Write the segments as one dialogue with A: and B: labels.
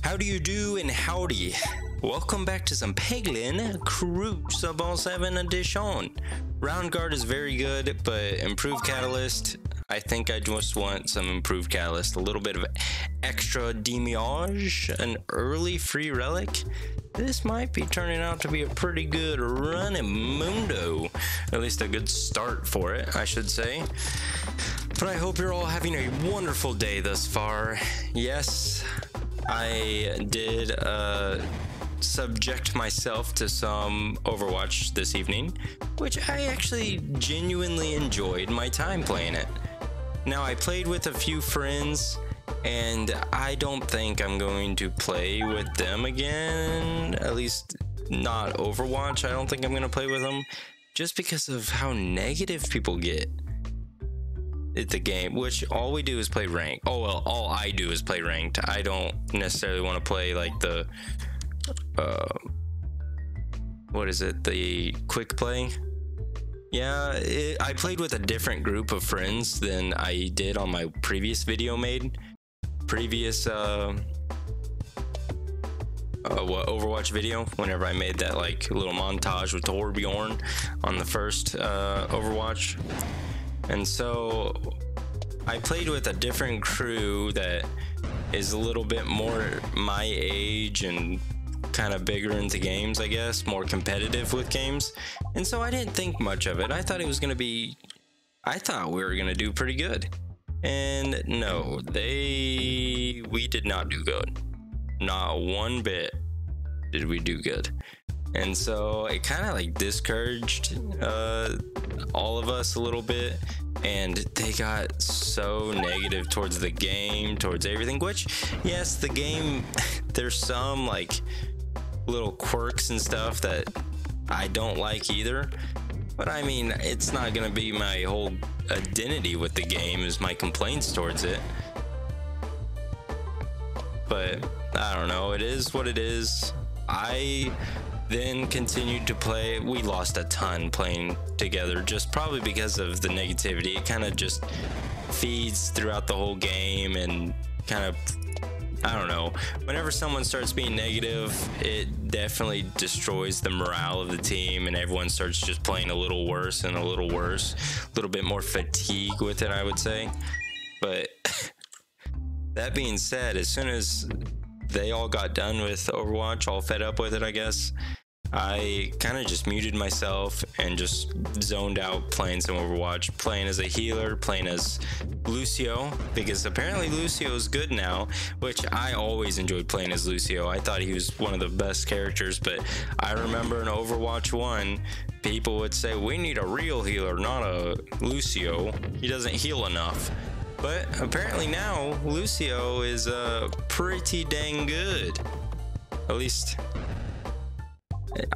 A: How do you do and howdy? Welcome back to some Peglin Cruciball 7 edition. Round guard is very good, but improved catalyst, I think I just want some improved catalyst. A little bit of extra damage, an early free relic. This might be turning out to be a pretty good running mundo. At least a good start for it, I should say. But I hope you're all having a wonderful day thus far. Yes, I did subject myself to some Overwatch this evening, which I actually genuinely enjoyed my time playing it. Now, I played with a few friends, and I don't think I'm going to play with them again, at least not Overwatch. I don't think I'm going to play with them, just because of how negative people get at the game, which all we do is play ranked. Oh, well, all I do is play ranked. I don't necessarily want to play like the, what is it, the quick play? Yeah, I played with a different group of friends than I did on my previous video Overwatch video, whenever I made that like little montage with Torbjorn on the first Overwatch. And so I played with a different crew that is a little bit more my age and kind of bigger into games, I guess, more competitive with games. And so I didn't think much of it. I thought we were gonna do pretty good. And no, we did not do good. Not one bit did we do good. And so it kind of like discouraged all of us a little bit, and they got so negative towards the game, towards everything, which, yes, the game, there's some like little quirks and stuff that I don't like either, but I mean, it's not gonna be my whole identity with the game is my complaints towards it. But I don't know, it is what it is. I then continued to play. We lost a ton playing together, just probably because of the negativity. It kind of just feeds throughout the whole game, and kind of, I don't know, whenever someone starts being negative, it definitely destroys the morale of the team, and everyone starts just playing a little worse and a little worse, a little bit more fatigue with it, I would say. But that being said, as soon as they all got done with Overwatch, all fed up with it, I guess, I kind of just muted myself and just zoned out playing some Overwatch, playing as a healer, playing as Lucio, because apparently Lucio is good now, which I always enjoyed playing as Lucio. I thought he was one of the best characters, but I remember in Overwatch 1, people would say, we need a real healer, not a Lucio. He doesn't heal enough. But apparently now, Lucio is pretty dang good. At least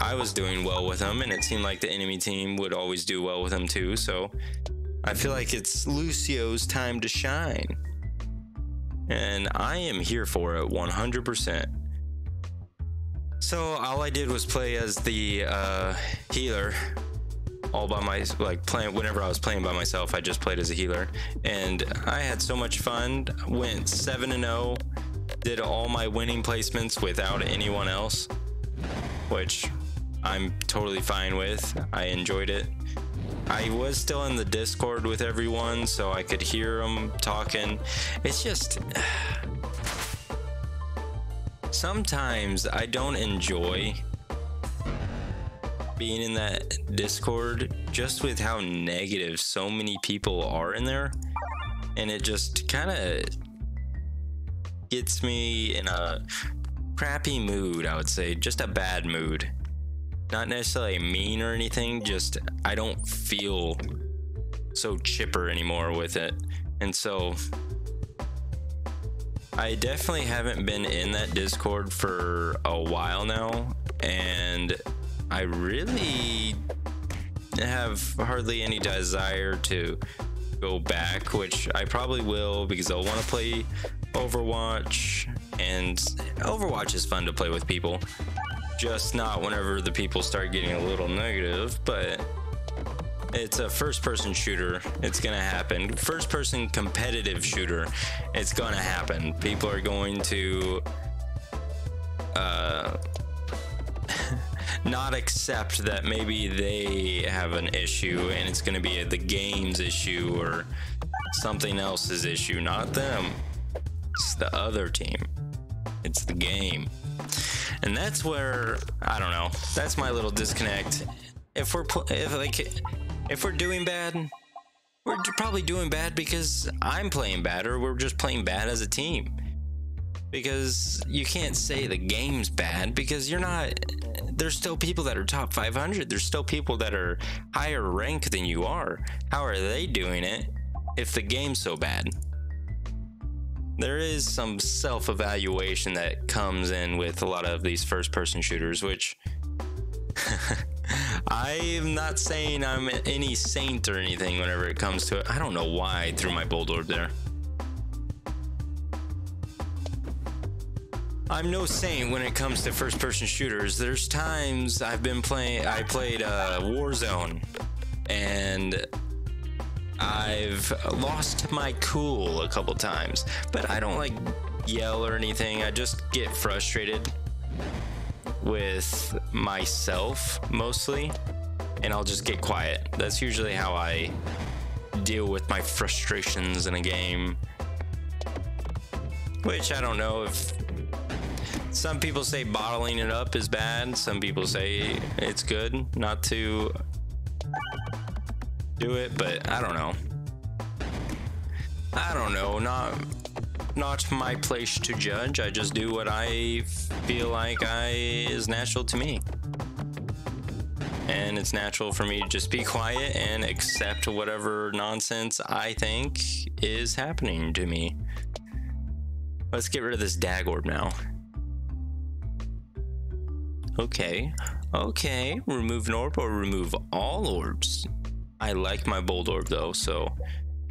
A: I was doing well with him, and it seemed like the enemy team would always do well with him too. So I feel like it's Lucio's time to shine. And I am here for it 100%. So all I did was play as the healer. All by myself, like playing. Whenever I was playing by myself, I just played as a healer, and I had so much fun. Went 7-0, did all my winning placements without anyone else, which I'm totally fine with. I enjoyed it. I was still in the Discord with everyone, so I could hear them talking. It's just sometimes I don't enjoy being in that Discord, just with how negative so many people are in there, and it just kind of gets me in a crappy mood, I would say, just a bad mood. Not necessarily mean or anything, just I don't feel so chipper anymore with it. And so I definitely haven't been in that Discord for a while now, and I really have hardly any desire to go back, which I probably will, because I'll want to play Overwatch, and Overwatch is fun to play with people, just not whenever the people start getting a little negative. But it's a first-person shooter, it's gonna happen. First-person competitive shooter, it's gonna happen. People are going to not accept that maybe they have an issue and it's going to be the game's issue or something else's issue, not them. It's the other team. It's the game. And that's where, I don't know, that's my little disconnect. If we're doing bad, we're probably doing bad because I'm playing bad, or we're just playing bad as a team. Because you can't say the game's bad, because you're not, there's still people that are top 500. There's still people that are higher rank than you are. How are they doing it if the game's so bad? There is some self-evaluation that comes in with a lot of these first-person shooters, which I am not saying I'm any saint or anything whenever it comes to it. I don't know why I threw my bold orb there. I'm no saint when it comes to first-person shooters. There's times I played Warzone, and I've lost my cool a couple times, but I don't like yell or anything. I just get frustrated with myself mostly, and I'll just get quiet. That's usually how I deal with my frustrations in a game, which I don't know if some people say bottling it up is bad. Some people say it's good not to do it, but I don't know. Not my place to judge. I just do what I feel like is natural to me. And it's natural for me to just be quiet and accept whatever nonsense I think is happening to me. Let's get rid of this dag orb now. Okay, remove an orb or remove all orbs. I like my bold orb though, so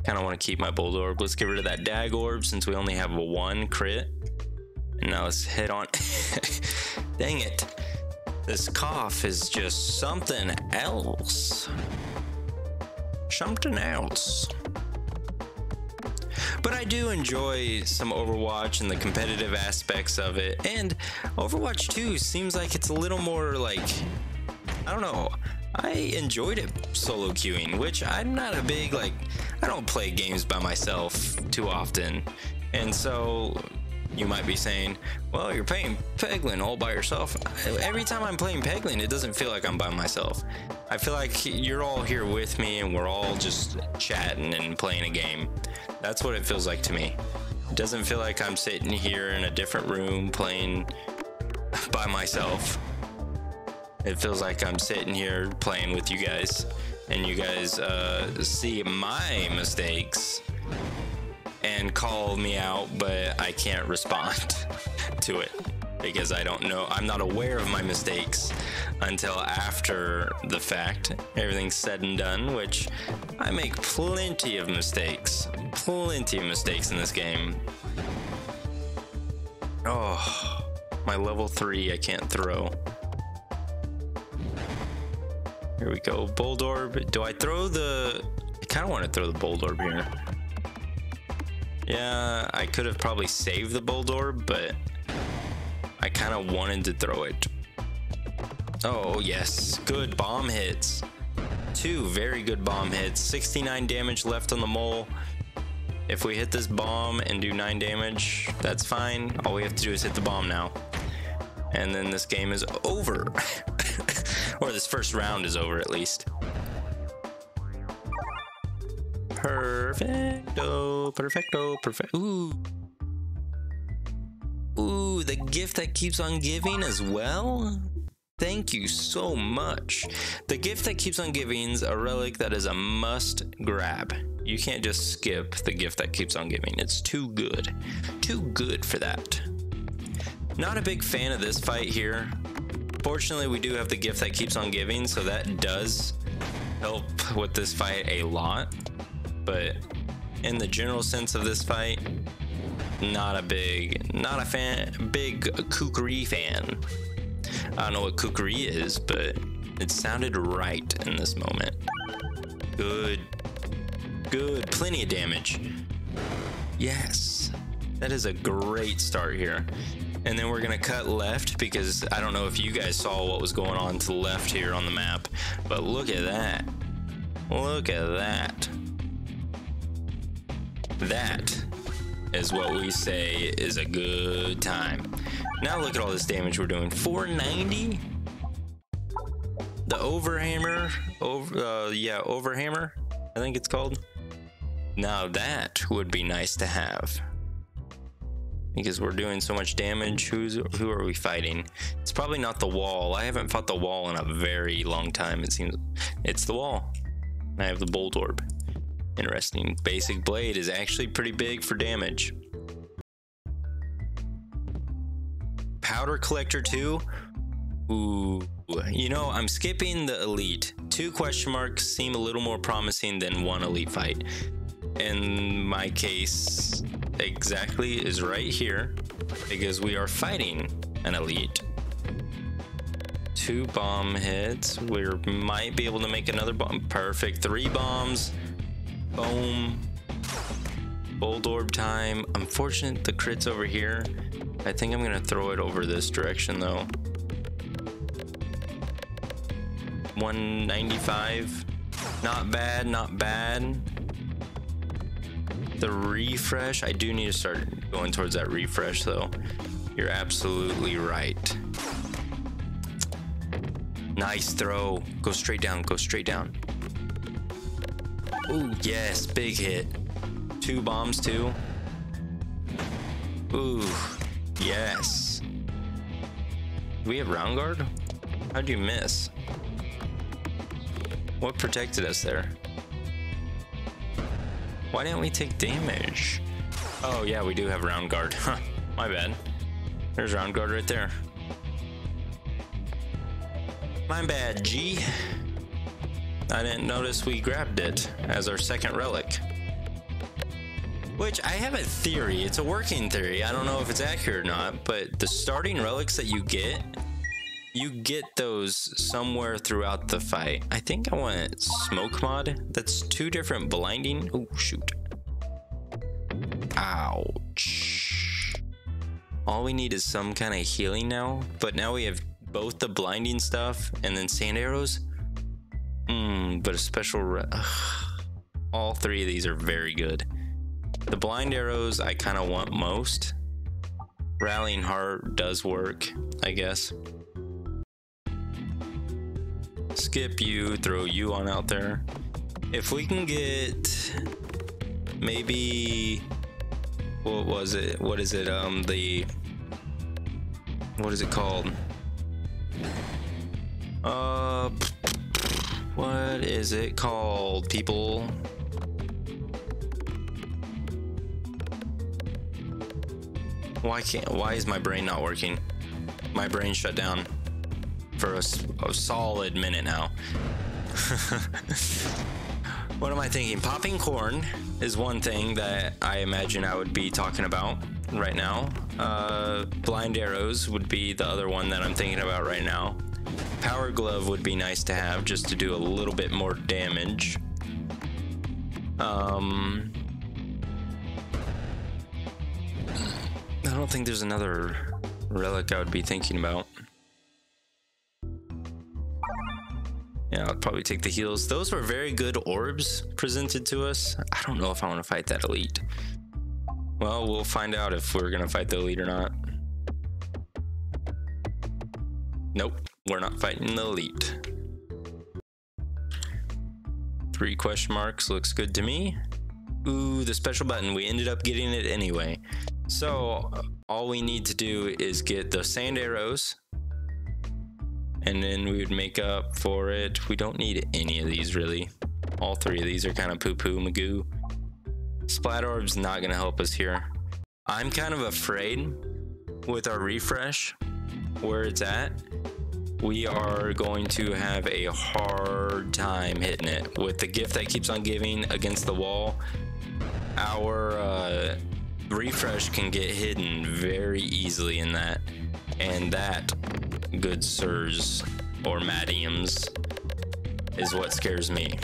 A: kind of want to keep my bold orb. Let's get rid of that dag orb since we only have a 1 crit. And now let's hit on. Dang it. This cough is just something else. Something else. But I do enjoy some Overwatch and the competitive aspects of it. And Overwatch 2 seems like it's a little more like, I don't know. I enjoyed it solo queuing, which I'm not a big, I don't play games by myself too often. And so you might be saying, well, you're playing Peglin all by yourself. Every time I'm playing Peglin, it doesn't feel like I'm by myself. I feel like you're all here with me and we're all just chatting and playing a game. That's what it feels like to me. It doesn't feel like I'm sitting here in a different room playing by myself. It feels like I'm sitting here playing with you guys, and you guys see my mistakes and call me out, but I can't respond to it because I don't know. I'm not aware of my mistakes until after the fact. Everything's said and done, which I make plenty of mistakes in this game. Oh, my level 3 I can't throw. Here we go, bold orb. Do I throw the... I kind of want to throw the bold orb here. Yeah, I could have probably saved the bold orb, but I kind of wanted to throw it. Oh, yes. Good bomb hits. 2 very good bomb hits. 69 damage left on the mole. If we hit this bomb and do 9 damage, that's fine. All we have to do is hit the bomb now. And then this game is over. Or this first round is over, at least. Perfecto. Ooh. Ooh, the gift that keeps on giving as well? Thank you so much. The gift that keeps on giving is a relic that is a must grab. You can't just skip the gift that keeps on giving. It's too good. Too good for that. Not a big fan of this fight here. Fortunately, we do have the gift that keeps on giving, so that does help with this fight a lot. But in the general sense of this fight, not a big kukri fan. I don't know what kukri is, but it sounded right in this moment. Good, plenty of damage. Yes, that is a great start here. And then we're gonna cut left because I don't know if you guys saw what was going on to the left here on the map, but look at that. Look at that. That is what we say is a good time. Now look at all this damage we're doing. 490? The overhammer, overhammer, I think it's called. Now that would be nice to have. Because we're doing so much damage. Who are we fighting? It's probably not the wall. I haven't fought the wall in a very long time. It seems it's the wall. I have the bolt orb. Interesting. Basic blade is actually pretty big for damage. Powder collector 2. Ooh. You know, I'm skipping the elite. 2 question marks seem a little more promising than 1 elite fight. In my case, exactly is right here because we are fighting an elite. 2 bomb hits. We might be able to make another bomb. Perfect. 3 bombs. Boom. Bolt orb time. Unfortunate the crit's over here. I think I'm gonna throw it over this direction though. 195. Not bad, not bad. The refresh, I do need to start going towards that refresh though. You're absolutely right. Nice throw. Go straight down, go straight down. Ooh, yes, big hit. 2 bombs too. Ooh, yes. Do we have round guard? How'd you miss? What protected us there? Why didn't we take damage? Oh yeah, we do have round guard. Huh, my bad. There's round guard right there. My bad, G. I didn't notice we grabbed it as our second relic. Which I have a theory, it's a working theory. I don't know if it's accurate or not, but the starting relics that you get those somewhere throughout the fight. I think I want smoke mod. That's 2 different blinding. Oh, shoot. Ouch. All we need is some kind of healing now, but now we have both the blinding stuff and then sand arrows. But a special all 3 of these are very good. The blind arrows I kind of want most. Rallying heart does work, I guess. Skip you, throw you on out there. If we can get maybe, what was it? What is it? What is it called? What is it called, people? Why is my brain not working? My brain shut down for a solid minute now. What am I thinking? Popping corn is one thing that I imagine I would be talking about right now. Blind arrows would be the other one that I'm thinking about right now. Power glove would be nice to have just to do a little bit more damage. I don't think there's another relic I would be thinking about. Yeah, I'll probably take the heals. Those were very good orbs presented to us. I don't know if I want to fight that elite. Well, we'll find out if we're gonna fight the elite or not. Nope, we're not fighting the elite. 3 question marks looks good to me. Ooh, the special button, we ended up getting it anyway. So all we need to do is get the sand arrows, and then we would make up for it. We don't need any of these really. All 3 of these are kind of poo-poo magoo. Splat orb's not gonna help us here. I'm kind of afraid with our refresh where it's at. We are going to have a hard time hitting it. With the gift that keeps on giving against the wall, our refresh can get hidden very easily in that. And that, good sirs, or madiums, is what scares me.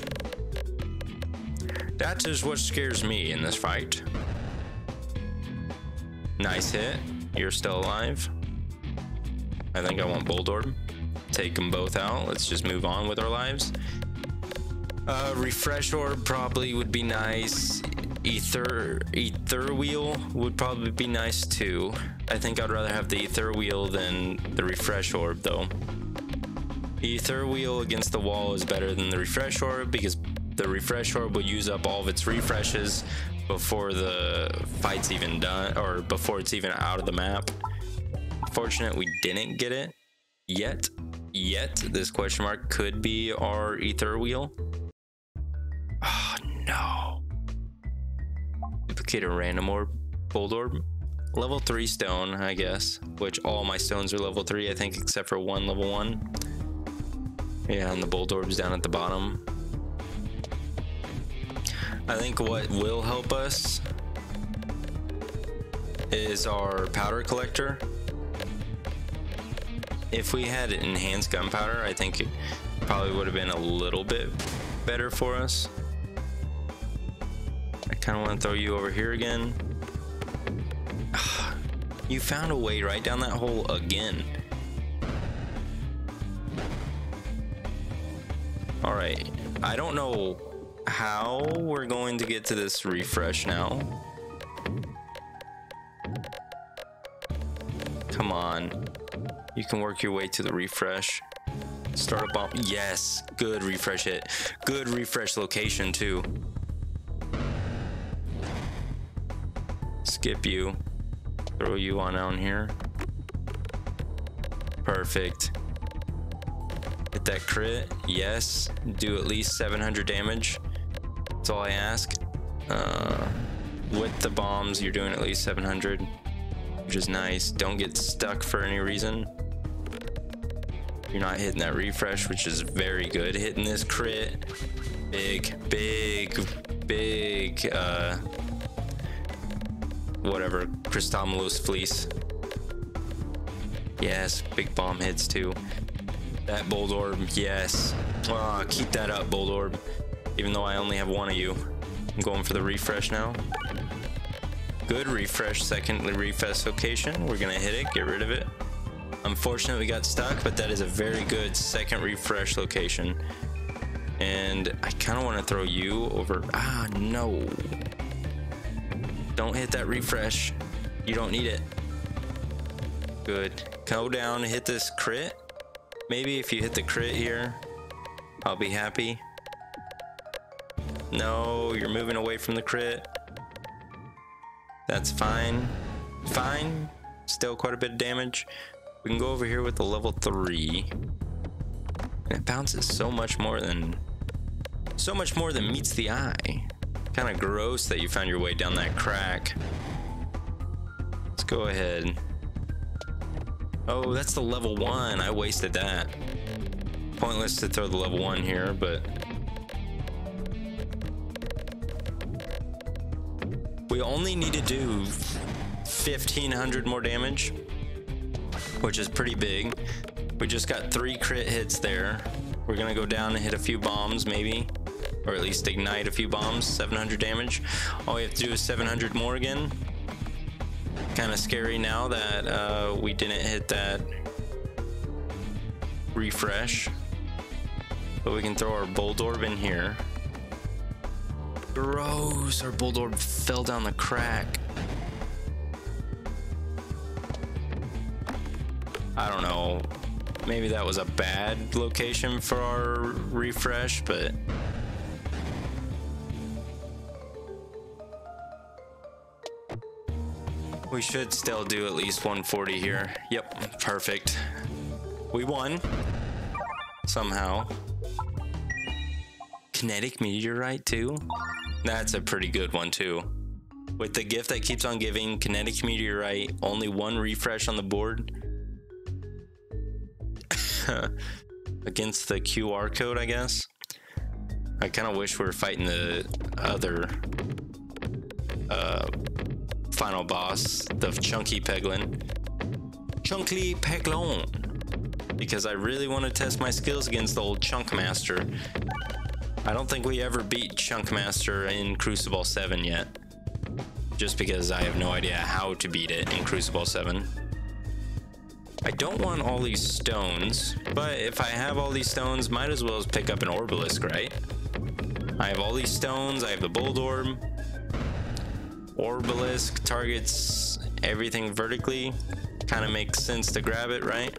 A: That is what scares me in this fight. Nice hit. You're still alive. I think I want Bold Orb. Take them both out. Let's just move on with our lives. Refresh Orb probably would be nice. Ether Wheel would probably be nice too. I think I'd rather have the Ether Wheel than the Refresh Orb though. Ether Wheel against the wall is better than the Refresh Orb because the Refresh Orb will use up all of its refreshes before the fight's even done, or before it's even out of the map. Fortunate we didn't get it yet. This question mark could be our Ether Wheel. Oh no. Duplicate a random orb, Bold Orb. Level 3 stone, I guess, which all my stones are level 3, I think, except for one level 1. Yeah, and the Bold Orb's down at the bottom. I think what will help us is our powder collector. If we had enhanced gunpowder, I think it probably would have been a little bit better for us. I kind of want to throw you over here again. You found a way right down that hole again. All right, I don't know how we're going to get to this refresh now. Come on. You can work your way to the refresh. Start a bomb. Yes, good refresh hit. Good refresh location too. Skip you. Throw you on down here. Perfect. Hit that crit. Yes. Do at least 700 damage. That's all I ask. With the bombs, you're doing at least 700, which is nice. Don't get stuck for any reason. You're not hitting that refresh, which is very good. Hitting this crit. Big, whatever, Cristomalus Fleece. Yes, big bomb hits too. That Bold Orb, yes. Keep that up, Bold Orb. Even though I only have one of you. I'm going for the refresh now. Good refresh, second refresh location. We're gonna hit it, get rid of it. Unfortunately, we got stuck, but that is a very good second refresh location. And I kind of want to throw you over. No. Don't hit that refresh. You don't need it. Good. Go down, hit this crit. Maybe if you hit the crit here, I'll be happy. No, you're moving away from the crit. That's fine. Fine. Still quite a bit of damage. We can go over here with the level 3. And it bounces so much more than meets the eye. Kind of gross that you found your way down that crack. Let's go ahead. Oh, that's the level 1. I wasted that. Pointless to throw the level 1 here, but we only need to do 1,500 more damage, which is pretty big. We just got 3 crit hits there. We're gonna go down and hit a few bombs maybe, or at least ignite a few bombs. 700 damage. All we have to do is 700 more again. Kind of scary now that we didn't hit that refresh, but we can throw our Bold Orb in here. Gross, our Bold Orb fell down the crack. I don't know, maybe that was a bad location for our refresh, but we should still do at least 140 here. Yep, perfect. We won somehow. Kinetic Meteorite too? That's a pretty good one too. With the gift that keeps on giving, Kinetic Meteorite, only 1 refresh on the board. Against the QR code, I guess. I kind of wish we were fighting the other final boss, the Chunky Peglin. Chunky Peglin. Because I really want to test my skills against the old Chunk Master. I don't think we ever beat Chunk Master in Cruciball 7 yet. just because I have no idea how to beat it in Cruciball 7. I don't want all these stones, but if I have all these stones, might as well pick up an Orbalisk, right? I have all these stones, I have the Bold Orb. Orbalisk targets everything vertically. Kind of makes sense to grab it, right?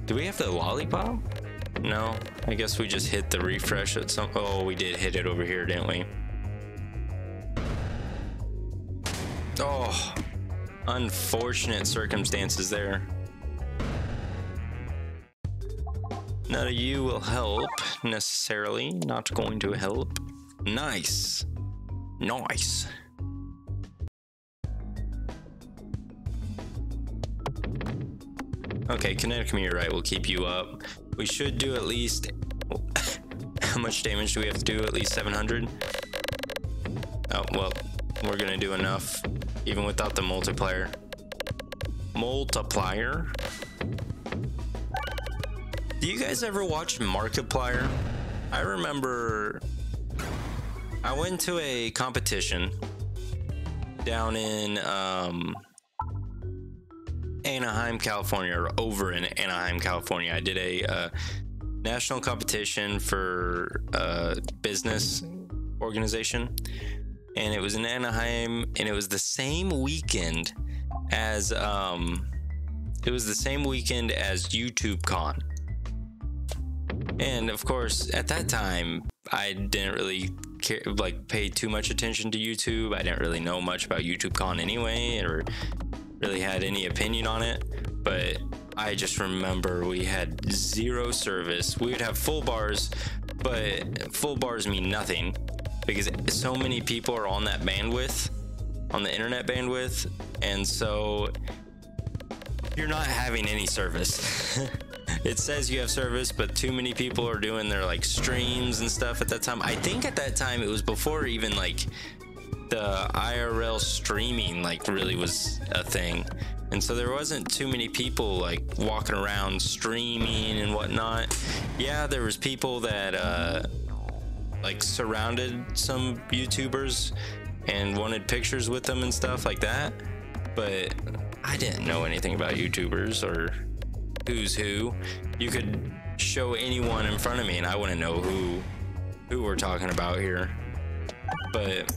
A: Do we have the Lollipop? No, I guess we just hit the refresh at some... Oh, we did hit it over here, didn't we? Oh, unfortunate circumstances there. None of you will help, necessarily. Not going to help. Nice. Nice. Okay, kinetic meteorite will keep you up. We should do at least... How much damage do we have to do? At least 700? Oh, well, we're gonna do enough, even without the multiplier. Multiplier? Do you guys ever watch Markiplier? I remember I went to a competition down in Anaheim, California, or over in Anaheim, California. I did a national competition for a business organization, and it was in Anaheim, and it was the same weekend as YouTube Con. And of course, at that time, I didn't really care, pay too much attention to YouTube. I didn't really know much about YouTube Con anyway, or really had any opinion on it. But I just remember we had zero service. We would have full bars, but full bars mean nothing because so many people are on that bandwidth, on the internet bandwidth, and so you're not having any service. It says you have service, but too many people are doing their streams and stuff at that time. I think at that time it was before even the IRL streaming really was a thing, and so there wasn't too many people walking around streaming and whatnot. Yeah, there was people that surrounded some YouTubers and wanted pictures with them and stuff like that, but I didn't know anything about YouTubers or who's who. You could show anyone in front of me and I wouldn't know who we're talking about here. But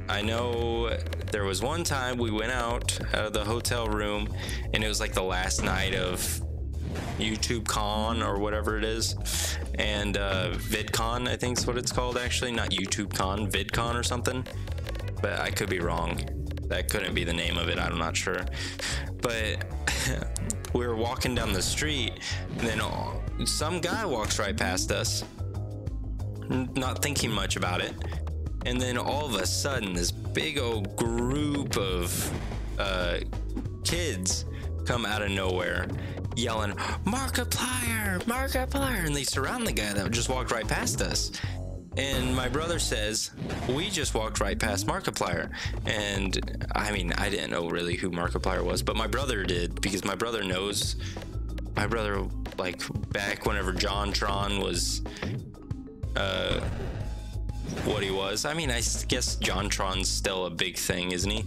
A: I know there was one time we went out of the hotel room and it was the last night of YouTube Con or whatever it is, and VidCon, I think is what it's called, actually. Not YouTube Con, VidCon or something, but I could be wrong. That couldn't be the name of it, I'm not sure. But we were walking down the street and then some guy walks right past us, not thinking much about it, and then all of a sudden this big old group of kids come out of nowhere yelling, "Markiplier, Markiplier," and they surround the guy that just walked right past us. And my brother says, we just walked right past Markiplier. And I mean, I didn't know really who Markiplier was, but my brother did, because my brother knows. My brother, back whenever JonTron was what he was. I mean, I guess JonTron's still a big thing, isn't he?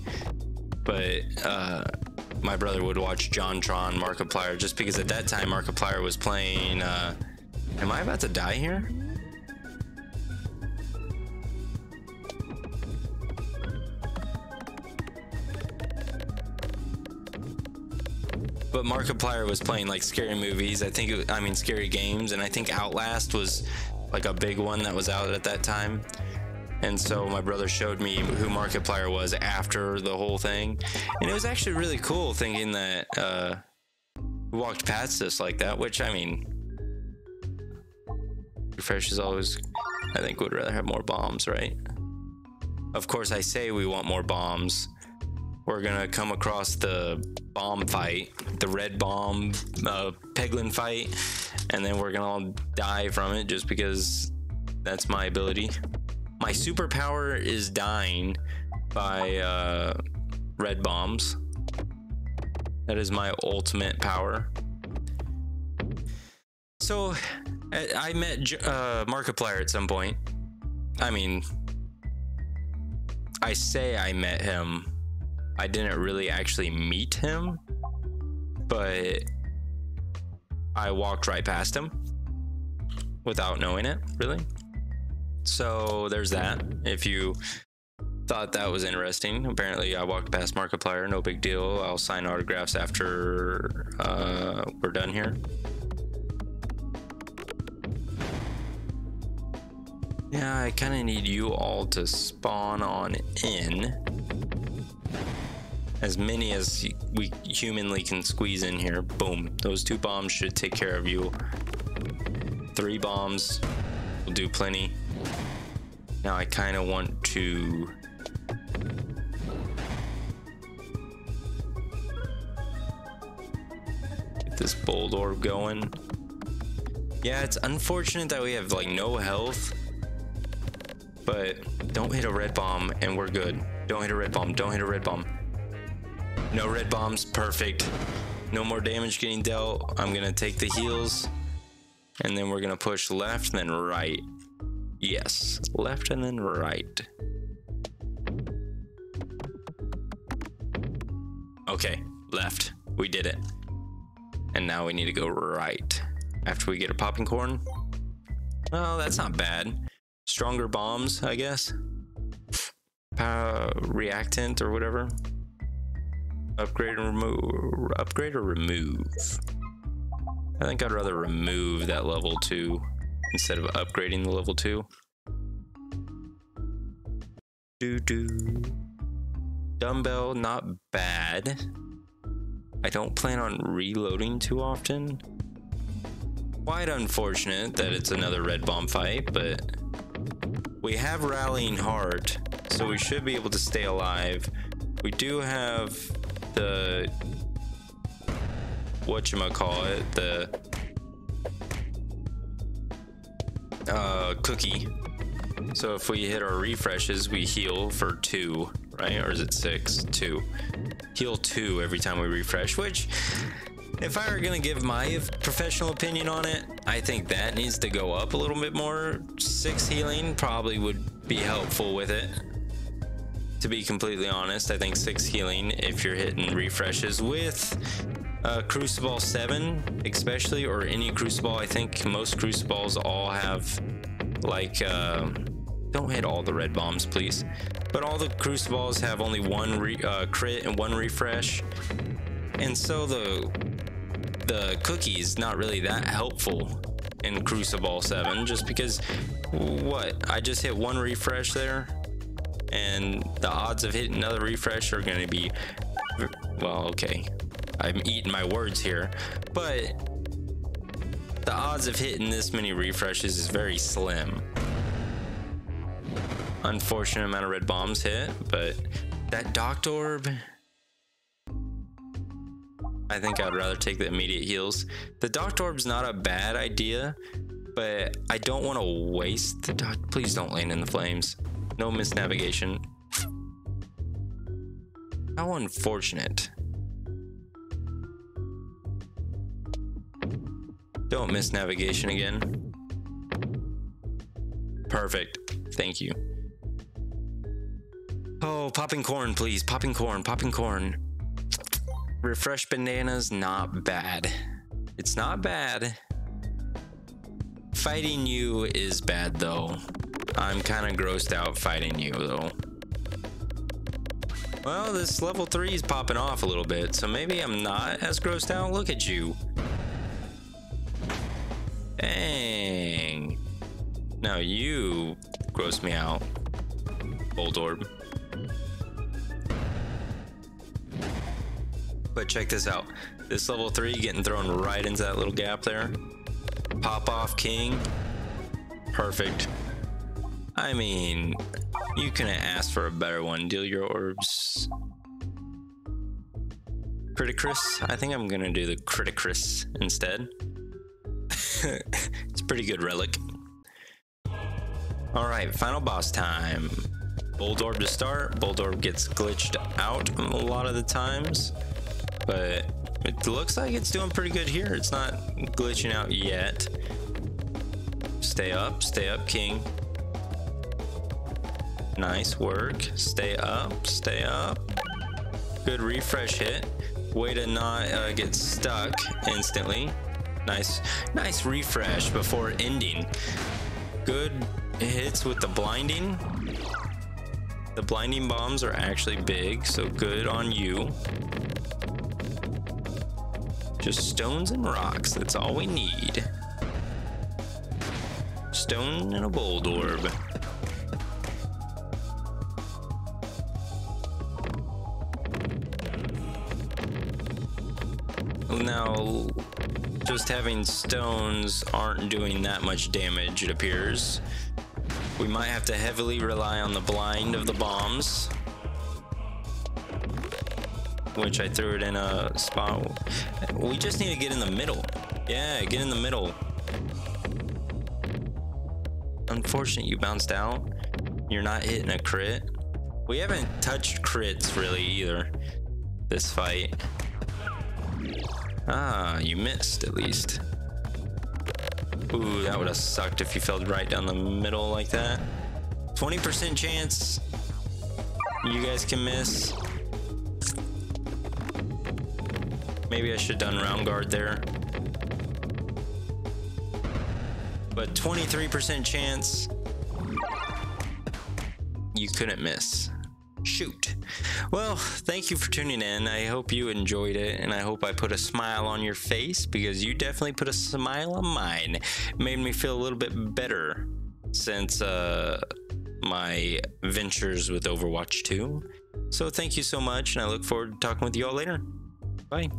A: But my brother would watch JonTron, Markiplier, just because at that time Markiplier was playing. Am I about to die here? But Markiplier was playing scary movies. Scary games, and I think Outlast was a big one that was out at that time. And so my brother showed me who Markiplier was after the whole thing, and it was actually really cool thinking that we walked past us like that. Which refresh is always, I think, would rather have more bombs, right? Of course, I say we want more bombs. We're gonna come across the bomb fight, the red bomb Peglin fight, and then we're gonna all die from it just because that's my ability. My superpower is dying by red bombs. That is my ultimate power. So I met Markiplier at some point. I say I met him. I didn't really actually meet him, but I walked right past him without knowing it, really. So there's that. If you thought that was interesting, apparently I walked past Markiplier, no big deal. I'll sign autographs after we're done here. Yeah, I kind of need you all to spawn on in. As many as we humanly can squeeze in here. Boom. Those 2 bombs should take care of you. 3 bombs will do plenty. Now I kind of want to get this bold orb going. Yeah, it's unfortunate that we have like no health, but don't hit a red bomb and we're good. Don't hit a red bomb. Don't hit a red bomb. No red bombs. Perfect. No more damage getting dealt. I'm gonna take the heals and then we're gonna push left and then right. Yes, left and then right. Okay, left. We did it. And now we need to go right. After we get a popping corn. Well, that's not bad. Stronger bombs, I guess. Reactant or whatever. Upgrade or remove. Upgrade or remove. I think I'd rather remove that level 2 instead of upgrading the level 2. Dumbbell, not bad. I don't plan on reloading too often. Quite unfortunate that it's another red bomb fight, but we have Rallying Heart, so we should be able to stay alive. We do have the whatchamacallit, the cookie. So if we hit our refreshes, we heal for 2, right? Or is it 6? 2. Heal 2 every time we refresh, which, if I were gonna give my professional opinion on it, I think that needs to go up a little bit more. 6 healing probably would be helpful with it. To be completely honest, I think 6 healing if you're hitting refreshes with Cruciball 7 especially, or any Cruciball. I think most Cruciballs all have like don't hit all the red bombs please, but all the Cruciballs have only 1 crit and 1 refresh, and so the cookie's not really that helpful in Cruciball 7, just because I just hit 1 refresh there, and the odds of hitting another refresh are going to be, well, okay, I'm eating my words here, but the odds of hitting this many refreshes is very slim. Unfortunate amount of red bombs hit, but that Docked Orb, I think I'd rather take the immediate heals. The Docked Orb's not a bad idea, but I don't want to waste the Please don't land in the flames. No misnavigation. How unfortunate. Don't miss navigation again. Perfect. Thank you. Oh, popping corn, please. Popping corn, popping corn. Refresh bananas, not bad. It's not bad. Fighting you is bad, though. I'm kind of grossed out fighting you, though. Well, this level 3 is popping off a little bit, so maybe I'm not as grossed out. Look at you. Dang. Now you gross me out. Bold Orb. But check this out. This level 3 getting thrown right into that little gap there. Pop off King. Perfect. I mean, you couldn't ask for a better one. Deal your orbs. Criticris. I think I'm gonna do the Criticris instead. It's a pretty good relic. Alright, final boss time. Bold Orb to start. Bold Orb gets glitched out a lot of the times, but it looks like it's doing pretty good here. It's not glitching out yet. Stay up, King. Nice work. Stay up, stay up. Good refresh hit. Way to not get stuck instantly. Nice refresh before ending. Good hits with the blinding. The blinding bombs are actually big, so good on you. Just stones and rocks, that's all we need. Stone and a bold orb. Now, just having stones aren't doing that much damage, it appears. We might have to heavily rely on the blind of the bombs, which I threw it in a spot. We just need to get in the middle. Yeah, get in the middle. Unfortunate you bounced out. You're not hitting a crit. We haven't touched crits really either this fight. Ah, you missed at least. Ooh, that would have sucked if you fell right down the middle like that. 20% chance you guys can miss. Maybe I should have done round guard there. But 23% chance you couldn't miss. Shoot. Well, thank you for tuning in. I hope you enjoyed it, and I hope I put a smile on your face, because you definitely put a smile on mine. It made me feel a little bit better since my ventures with Overwatch 2. So thank you so much, and I look forward to talking with you all later. Bye.